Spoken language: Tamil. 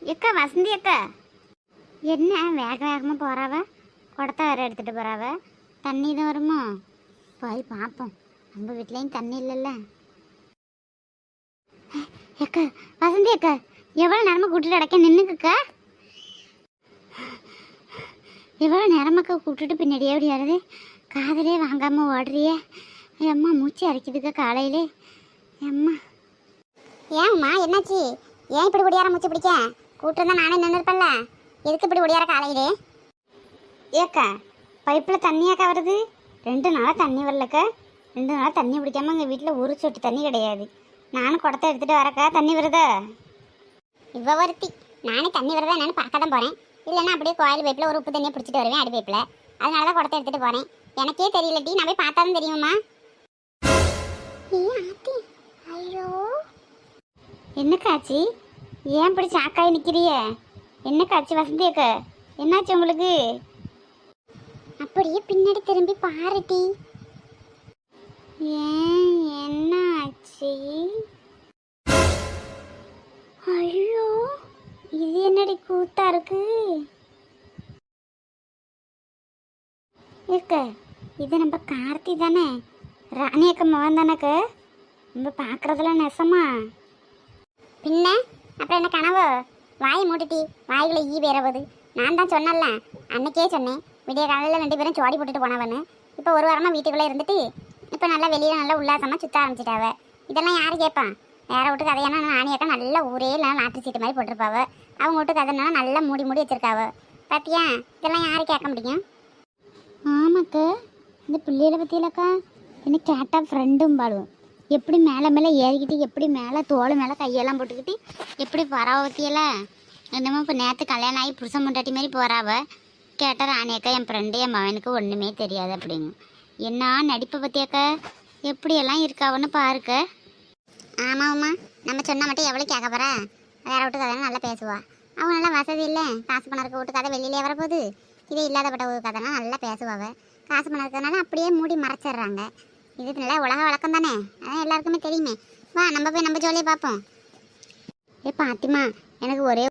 எக்கா வசந்தி அக்கா, என்ன வேக வேகமாக போகிறாவ? குடத்த வேற எடுத்துகிட்டு போகிறாவ. தண்ணி தான் வருமோ? போய் பார்ப்போம். நம்ம வீட்லேயும் தண்ணி இல்லைல்ல. எக்கா வசந்தி அக்கா, எவ்வளோ நேரமாக கூட்டிட்டு அடைக்க நின்றுக்குக்கா? எவ்வளோ நேரமாக்கா கூப்பிட்டுட்டு பின்னாடியே அப்படி வருது? காதலே வாங்காமல் ஓடுறியே. அம்மா மூச்சு அரைக்குதுக்கா காலையிலே. அம்மா ஏம்மா என்னாச்சு? ஏன் இப்படி ஒடியார மூச்சு பிடிக்க? கூப்பிட்டு நானே நின்றுருப்பேன்ல, எதுக்கு இப்படி ஒடியார காலையிலே? ஏக்கா பைப்பில் தண்ணியாக்கா வருது? 2 நாளாக தண்ணி வரலக்கா. 2 நாளாக தண்ணி பிடிக்காம எங்கள் வீட்டில் ஒரு சொட்டு தண்ணி கிடையாது. நானும் குடத்தை எடுத்துகிட்டு வரக்கா. தண்ணி வருதா? இவ்வளோ வருத்தி நானே தண்ணி வருதா என்னன்னு பார்க்க தான் போகிறேன். இல்லைன்னா அப்படியே கோயில் பைப்பில் ஒரு உப்பு தண்ணியை பிடிச்சிட்டு வருவேன் அடி பைப்பில். அதனால தான் குடத்தை எடுத்துகிட்டு போகிறேன். எனக்கே தெரியல டி, நான் போய் பார்த்தா தான் தெரியுமா? ஐயோ என்னக்காச்சு? ஏன் இப்படி சாக்காய் நிற்கிறிய? என்னக்காச்சு வசந்தி அக்கா, என்னாச்சு உங்களுக்கு? அப்படியே பின்னாடி திரும்பி பாருட்டி. ஏன் என்ன ஆச்சு? ஐயோ இது என்னடி கூத்தா இருக்கு? இருக்க இது நம்ம கார்த்தி தானே? ராணி அக்கா மகன் தானேக்க? நம்ம பார்க்குறதெல்லாம் நெசமா? பின்ன அப்புறம் என்ன கனவு? வாயை மூட்டுட்டி, வாய்களை ஈ வேறவது. நான் தான் சொன்னல, அன்னைக்கே சொன்னேன் விடிய காலையில் 2 பேரும் சோடி போட்டுட்டு போனவன்னு. இப்போ ஒரு வாரமாக வீட்டுக்குள்ளே இருந்துட்டு இப்போ நல்லா வெளியில் நல்லா உல்லாசமாக சுற்ற ஆரம்பிச்சிட்டாவ. இதெல்லாம் யார் கேட்பான்? வேற வீட்டு கதையானா ராணியக்கா நல்லா ஊரே இல்லை நாட்டு சீட்டு மாதிரி போட்டிருப்பாவ. அவங்க வீட்டு கதைனா நல்லா மூடி மூடி வச்சிருக்காவ. பார்த்தியா? இதெல்லாம் யார் கேட்க முடியும்? ஆமாக்கா, இந்த பிள்ளைகளை பற்றியிலக்கா என்ன கேட்டால் ஃப்ரெண்டும் பாடுவோம். எப்படி மேலே மேலே ஏறிக்கிட்டு, எப்படி மேலே தோல் மேலே கையெல்லாம் போட்டுக்கிட்டு எப்படி பராவ பற்றியெல்லாம் என்னமோ இப்போ நேற்று கல்யாணம் ஆகி புருஷன் முண்டாட்டி மாதிரி போகிறாவ. கேட்டால் ராணியக்கா என் ஃப்ரெண்டு என் மகனுக்கு ஒன்றுமே தெரியாது அப்படிங்க. என்ன நடிப்பை பற்றியாக்கா எப்படியெல்லாம் இருக்காவன்னு பாருக்க. ஆமாம்மா, நம்ம சொன்னால் மட்டும் எவ்வளோ கேட்க போகிறா? வேற வீட்டு கதை நல்லா பேசுவா. அவங்க நல்லா வசதி இல்லை, காசு பணம் இருக்க வீட்டு கதை வெளியிலே வரப்போகுது. இதே இல்லாதப்பட்ட ஒரு கதைனா நல்லா பேசுவாவ. காசு பணம் இருக்கிறதுனால அப்படியே மூடி மறைச்சிட்றாங்க. இது நல்லா உலக வழக்கம் தானே, அதான் எல்லாருக்குமே தெரியுமே. வா நம்ம போய் நம்ம ஜோலியை பார்ப்போம். பாத்திமா, எனக்கு ஒரே